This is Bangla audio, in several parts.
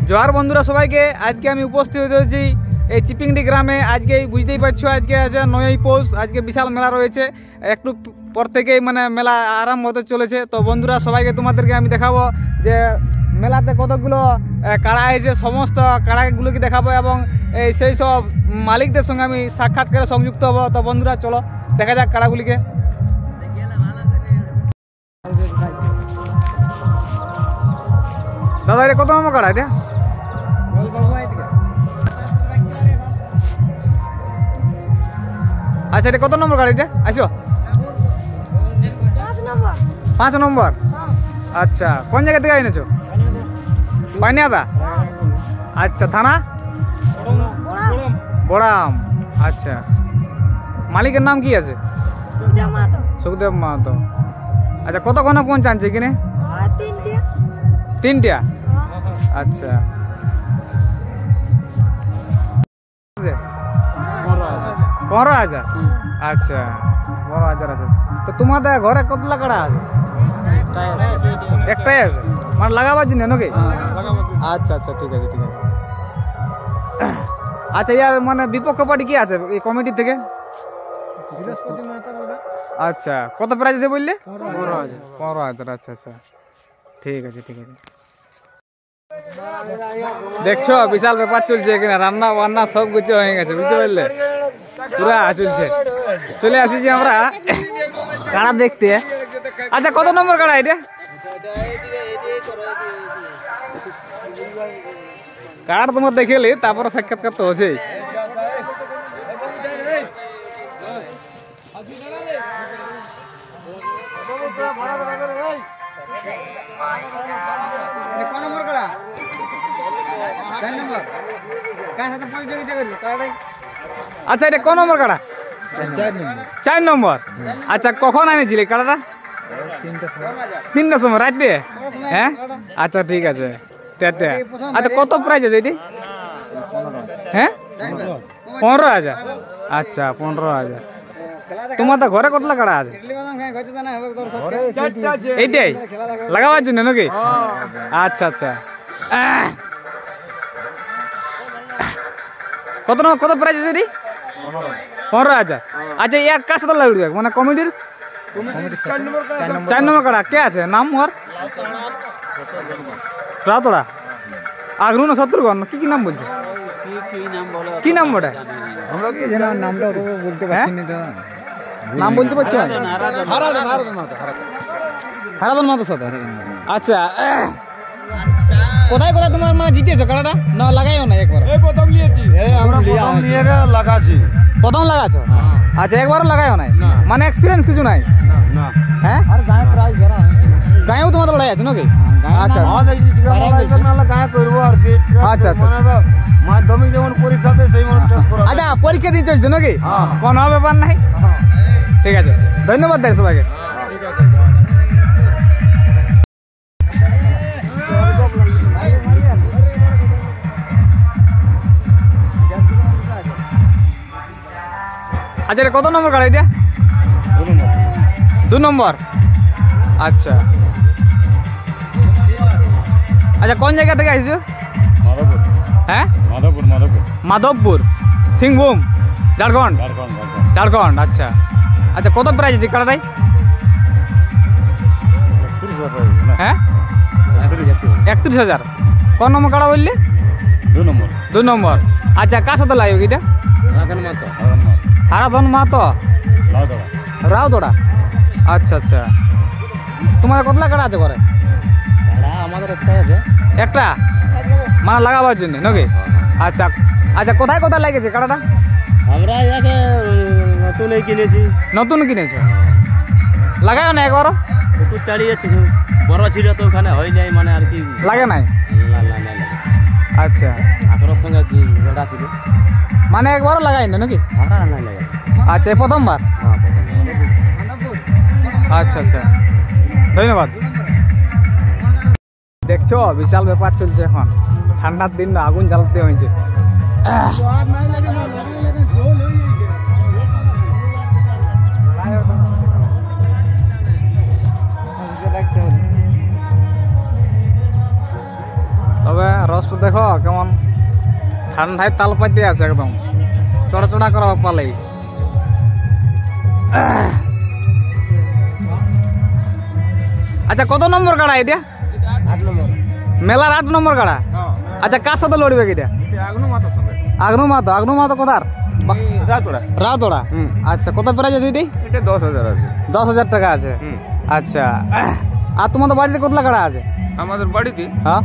জোহার বন্ধুরা সবাইকে। আজকে আমি উপস্থিত হয়েছি এই চিপিংডি গ্রামে। আজকে বুঝতেই পারছো আজকে আছে 9ই পৌষ। আজকে বিশাল মেলা রয়েছে, একটু পর থেকেই মানে মেলা আরম্ভ হতে চলেছে। তো বন্ধুরা সবাইকে তোমাদেরকে আমি দেখাবো যে মেলাতে কতগুলো কাড়া হয়েছে, সমস্ত কাড়াগুলোকে দেখাবো এবং সেই সব মালিকদের সঙ্গে আমি সাক্ষাৎকারে সংযুক্ত হবো। তো বন্ধুরা চলো দেখা যাক কাড়াগুলিকে। দাদা এটা কত নম্বর কাড়া? এটা আচ্ছা, এটা কত নম্বর গাড়ি? এটা আসো 5 নম্বর। আচ্ছা, কোন জায়গা থেকে এনেছো? পানিয়াদা। আচ্ছা, থানা বড়াম। আচ্ছা, মালিকের নাম কি আছে? সুখদেব মাহাতো। আচ্ছা, কতক্ষণে পৌঁছাচ্ছে কিনে? 3টা। আচ্ছা, 15,000। আচ্ছা, 15,000 আছে। তো তোমাদের ঘরে কতলা কাড়া আছে? একটাই আছে, মানে লাগাবার জন্য নাকি? আচ্ছা আচ্ছা, ঠিক আছে ঠিক আছে। আচ্ছা, ইয়ার মানে বিপক্ষ পার্টি কি আছে এই কমিটি থেকে? আচ্ছা, কত প্রাইস আছে বললে? 15,000। আচ্ছা আচ্ছা, ঠিক আছে ঠিক আছে। দেখছো বিশাল ব্যাপার চলছে এখানে, রান্না বান্না সব কিছু হয়ে গেছে, বুঝতে পারলে? পুরা চলছে। চলে আসিছি আমরা কাড়া দেখতে। আচ্ছা, কত নম্বর কাড়া এটা? কাড়া তোমার দেখেলি তারপরে সাক্ষাৎকার তো হচ্ছে। আচ্ছা, এটা কোন নম্বর কাড়া? 4 নম্বর। আচ্ছা, কখন আনিছিলে কাড়াটা? 3টার সময় রাতে? হ্যাঁ, আচ্ছা ঠিক আছে। আচ্ছা, কত প্রাইস আছে এটি? হ্যাঁ, 15,000। আচ্ছা, 15,000। তোমার তো ঘরে কতলা কাড়া আছে? এইটাই লাগাবার জন্য নাকি? আচ্ছা আচ্ছা, কত প্রাইস আছে এটি? 15,000। আচ্ছা, ইয়ার কার সাথে লাগবে মানে কমিটির? 4 নম্বর কাড়া কে আছে? নাম ওর? রাতোড়া আগরু না শত্রুঘ্ন কি কি নাম বলছে? কি নাম ওটা? আমরা কি জানা নামটা তো বলতে পারছি না দাদা। নাম বলতে পারছো? হারাধন মাহাতো সাথে। আচ্ছা, কোথায় কোথায় তোমার মানে জিতেছো কাড়াটা? না লাগাইও না একবার? এই প্রথম নিয়েছি। আমরা প্রথম নিয়ে লাগাচ্ছি। প্রথম লাগাছো? আচ্ছা, একবারও লাগাইও নাই মানে এক্সপেরিয়েন্স কিছু নাই? না। হ্যাঁ, আর গায়ে প্রাইস ধরা হয়েছে। গায়েও তোমাদের লড়াই আছে নাকি? আচ্ছা, আচ্ছা আচ্ছা, মাধ্যমিক যেমন পরীক্ষাতে সেই মনে টেস্ট করা। আচ্ছা, পরীক্ষা দিয়ে চলছে নাকি? কোনো ব্যাপার নাই, ঠিক আছে। ধন্যবাদ দেয় সবাইকে। আচ্ছা, এটা কত নম্বর কাড়া এটা? 2 নম্বর। আচ্ছা আচ্ছা, কোন জায়গা থেকে আসছো? মাধবপুর। হ্যাঁ, মাধবপুর সিংভূম, ঝাড়খণ্ড। ঝাড়খণ্ড। আচ্ছা আচ্ছা, কত প্রাইস আছে কাড়াটাই? 31,000। হ্যাঁ, 31,000। কোন নম্বর কাড়া বললে? 2 নম্বর। আচ্ছা, কার সাথে লাগবে এটা? হারাধন মাহাতো রাউতোড়া। আচ্ছা আচ্ছা, তোমার কতলা কাড়া আছে ঘরে? আমাদের একটাই আছে। একটা মানে লাগাবার জন্য নাকি? আচ্ছা আচ্ছা, কোথায় কোথায় লাগেছে কাড়াটা? আমরা ইয়াকে নতুনই কিনেছি। নতুন কিনেছো? লাগাও না একবারও? একটু চালিয়েছি, বড় ছিল তো ওখানে হয় নাই মানে আর কি লাগে নাই। আচ্ছা, আপনার সঙ্গে কি জড়া ছিল মানে একবারও লাগাই না নাকি? আচ্ছা, প্রথমবার। আচ্ছা আচ্ছা, ধন্যবাদ। দেখছো বিশাল ব্যাপার চলছে এখন, ঠান্ডার দিন আগুন জ্বালাতে হয়েছে। তবে রসটা দেখো কেমন ঠান্ডায় তাল পাইতে আছে একদম চড়া চড়া করা পালাই। আচ্ছা কত নম্বর কাড়া এটা? 8 নম্বর। মেলার 8 নম্বর কাড়া। আচ্ছা কার সাথে লড়বে এটা? আগনু মাহাতো কোথার? রাউতড়া। আচ্ছা কত প্রাইস আছে এটি? এটা 10,000 আছে। 10,000 টাকা আছে। আচ্ছা আর তোমাদের বাড়িতে কতলা কাড়া আছে? আমাদের বাড়িতে হ্যাঁ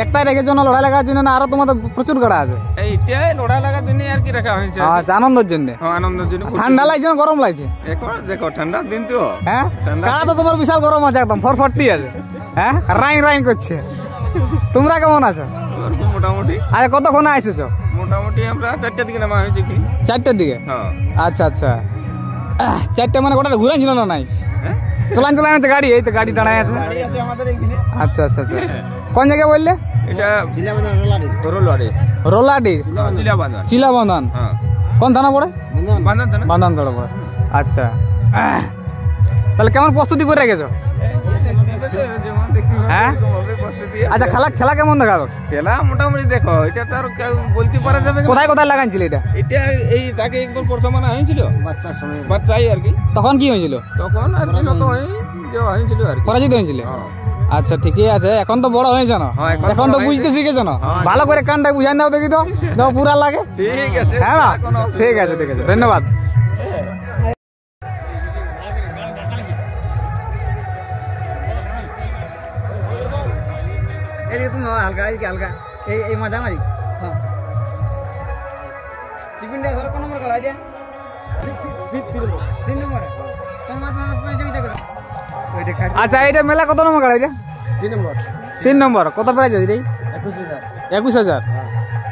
একটাই রেখেছো না লড়াই লাগার জন্য, না আরো তোমাদের প্রচুর কাড়া আছে? এইটাই লড়াই লাগার জন্য আর কি রাখা হয়েছে। আচ্ছা আনন্দের জন্য। হ্যাঁ আনন্দের জন্য। ঠান্ডা লাগছে না গরম লাগছে? এখন দেখো ঠান্ডার দিন তো। হ্যাঁ কাড়া তো তোমার বিশাল গরম আছে একদম ফরফরটি আছে। হ্যাঁ রাইং রাইং করছে। তোমরা কেমন আছো? মোটামুটি। আচ্ছা কতক্ষণে এসেছো? মোটামুটি আমরা 4টার দিকে নামা হয়েছে কি? 4টার দিকে। হ্যাঁ আচ্ছা আচ্ছা 4টে মানে গোটা ঘুরে ছিল না নাই? চলান তো গাড়ি, এই তো গাড়ি দাঁড়ায় আছে। আচ্ছা আচ্ছা আচ্ছা কোন জায়গায় বললে? এটা রোলাডি। রোলাডি চিলাবন্ধন। হ্যাঁ কোন থানা পড়ে? বান্দান বান্ধান ধরে পড়ে। আচ্ছা তাহলে কেমন প্রস্তুতি করে রেখেছো? হ্যাঁ আচ্ছা খেলা কেমন দেখাবে? খেলা মোটামুটি দেখো এটা তো আর বলতে পারা যাবে না। কোথায় কোথায় লাগাইছিল এটা? এটা এই তাকে একবার বর্তমানে হয়েছিল বাচ্চাই আর কি। তখন কি হয়েছিল? তখন আর কি নত হয়েছিল আর কি, পরাজিত হয়েছিল। আচ্ছা ঠিকই আছে, এখন তো বড় হয়েছে না, এখন তো বুঝতে শিখেছে না। ভালো করে কানটা বুঝাই দাও দেখি তো, দাও পুরা লাগে। ঠিক আছে হ্যাঁ না ঠিক আছে ধন্যবাদ। তুমি হালকা হালকা এই মাঝামাঝি টিফিনটা ধরো কোন নম্বর করা এটা? 3 নম্বর। আচ্ছা এটা মেলা কত নম্বর কাড়া এটা? 3 নম্বর। কত প্রাইস আছে এটাই? 21,000।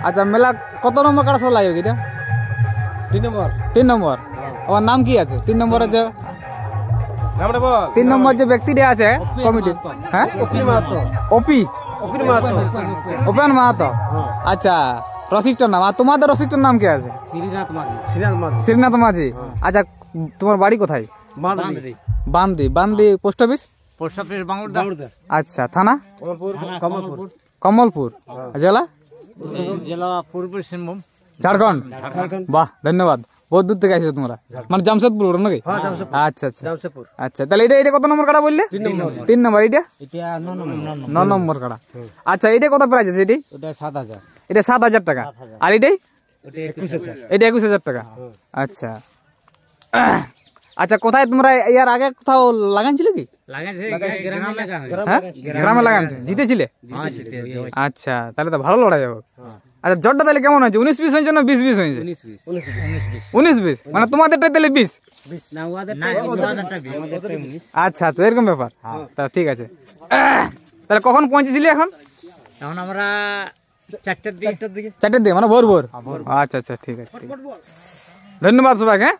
আচ্ছা মেলা কত নম্বর কাড়া সাথে লাগবে এটা? 3 নম্বর। আমার নাম কি আছে 3 নম্বরের যে? 3 নম্বর যে ব্যক্তিটা আছে কমিটি? হ্যাঁ ওপেন মাহাতো। আচ্ছা রসিকটার নাম। আর তোমাদের রসিকটার নাম কি আছে? শ্রীনাথ মাঝি। আচ্ছা তোমার বাড়ি কোথায়? বান্দি। Post office? আচ্ছা থানা? কমলপুর। জেলা? পূর্ব সিংভূম ঝাড়খণ্ড। বাহ ধন্যবাদ, বহুত দূর থেকে আসছো তোমরা, মানে জামশেদপুর নাকি? আচ্ছা আচ্ছা আচ্ছা তাহলে এটা কত নম্বর কাড়া বললে? 3 নম্বর। এটা 9 নম্বর কাড়া। আচ্ছা এটা কত প্রাইস আছে? এটি 7,000। এটা 7,000 টাকা। আর এটাই? এটা 21,000 টাকা। আচ্ছা আচ্ছা কোথায় তোমরা ইয়ার আগে কোথাও লাগাইছিল কি? গ্রামে লাগাইছে, জিতেছিলে? আচ্ছা তাহলে তো ভালো লড়াই যাবে। আচ্ছা জটটা তাহলে কেমন হয়েছে? 19-20 হয়েছে না 20-20 হয়েছে? 19-20 মানে তোমাদেরটাই তাহলে 20? আচ্ছা আচ্ছা এরকম ব্যাপার। তা ঠিক আছে, তাহলে কখন পৌঁছেছিলি? এখন আমরা 4টার দিকে মানে ভোর। আচ্ছা আচ্ছা ঠিক আছে, ধন্যবাদ সবাইকে।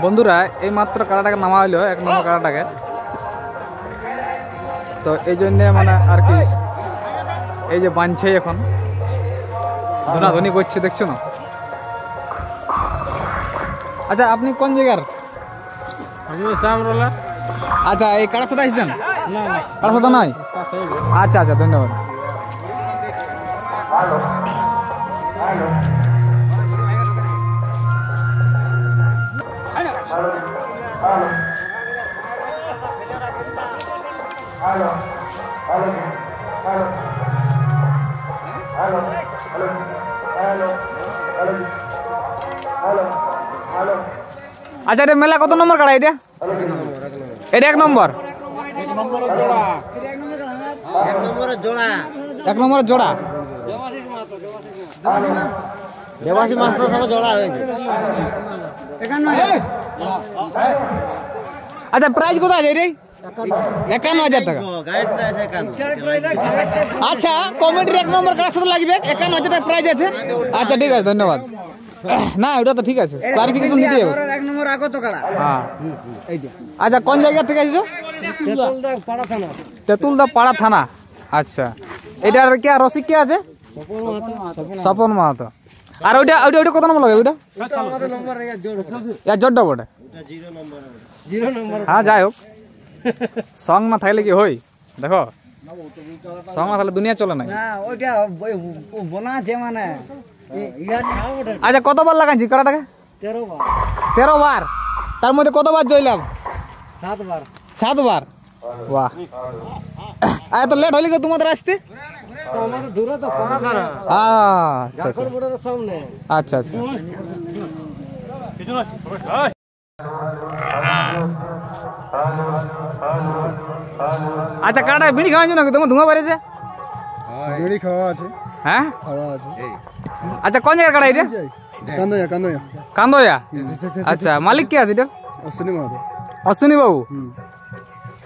বন্ধুরা এই মাত্র কাড়াটাকে নামা হইলো 1 নম্বর কাড়াটাকে, তো এই জন্যে মানে আর কি এই যে বাঁধছে এখন ধনাধনি করছে, দেখছো না? আচ্ছা আপনি কোন জায়গার? আচ্ছা এই কাড়ার সাথে আসছেন? কাড়ার সাথে নয়? আচ্ছা আচ্ছা ধন্যবাদ। আচ্ছা এটা মেলা কত নম্বর কাড়া এটা? এটা 1 নম্বর। 1 নম্বরের জোড়া। দেবাশী মাস্টার সঙ্গে জোড়া হয়েছে। আচ্ছা প্রাইস কোথায় আছে এটাই? 51,000 টাকা। আচ্ছা কমেডির 1 নম্বর কার সাথে লাগবে 51,000 টাকা প্রাইস আছে। আচ্ছা ঠিক আছে ধন্যবাদ। না ওটা তো ঠিক আছে, ক্লারিফিকেশন দিতে হবে। 1 নম্বর আগত কাড়া। হ্যাঁ আচ্ছা কোন জায়গা থেকে আসছো? তেঁতুলদা পাড়া থানা। আচ্ছা এটার কি আর রসিক কে আছে? স্বপন মাহাতো। আর ওইটা কত নম্বর লাগে? ওইটা জোরটা বটে। হ্যাঁ যাই হোক সং না থাকলে কি হই দেখো সং না থাকলে দুনিয়া চলে না ওইটা বোনা আছে মানে আচ্ছা কতবার লাগাইছি কারাটাকে 13 বার 13 বার তার মধ্যে কতবার জইলাম 7 বার 7 বার বাহ এত লেট হলি গো তোমাদের আসতে আমাদের দূরে তো পাড়া ধারা আচ্ছা আচ্ছা বড়ের সামনে আচ্ছা আচ্ছা আচ্ছা কাটা বিড়ি খাওয়াছো নাকি তোমার ধোঁয়া বেড়েছে বিড়ি খাওয়া আছে হ্যাঁ খাওয়া আছে আচ্ছা কোন জায়গার কাটা এটা কান্দয়া কান্দয়া কান্দয়া আচ্ছা মালিক কে আছে এটা অশ্বিনী মাহাতো অশ্বিনী বাবু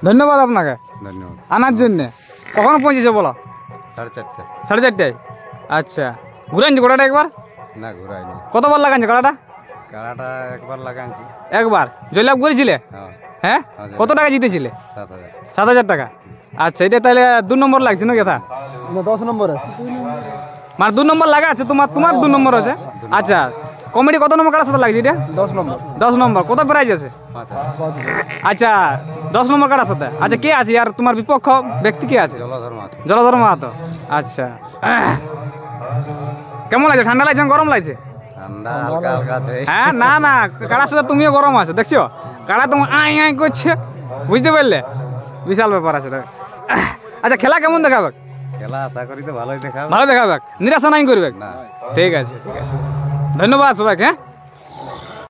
ধন্যবাদ আপনাকে ধন্যবাদ আনার জন্য কখন পৌঁছেছে বলো 4:30 4:30 আচ্ছা ঘুরে আনছি গোটাটা একবার না ঘুরাইনি কতবার লাগাইছে কাটাটা কাড়াটা একবার লাগাইছি একবার জয়লাভ করেছিলে হ্যাঁ হ্যাঁ কত টাকা জিতেছিলে 7000 7,000 টাকা আচ্ছা এটা তাহলে 2 নম্বর লাগছে না কথা না 10 নম্বরে মানে 2 নম্বর লাগা আছে তোমার 2 নম্বর আছে আচ্ছা কমেডি কত নম্বর কাটার সাথে লাগছে এটা 10 নম্বর 10 নম্বর কত প্রাইজ আছে 5000 আচ্ছা 10 নম্বর কাটার সাথে আচ্ছা কে আছে আর তোমার বিপক্ষ ব্যক্তি কে আছে জলধর মাহাতো জলধর মাহাতো আচ্ছা কেমন লাগছে ঠান্ডা লাগছে না গরম লাগছে ঠান্ডা হালকা হালকা আছে হ্যাঁ না না কাড়ার সাথে তুমিও গরম আছো দেখছো কাড়া তোমার আই আই করছে বুঝতে পারলে বিশাল ব্যাপার আছে আচ্ছা খেলা কেমন দেখাবে খেলা আশা করি তো ভালোই দেখাবে ভালো দেখাবে নিরাশা নাই করবে না ঠিক আছে ধন্যবাদ সবাইকে হ্যাঁ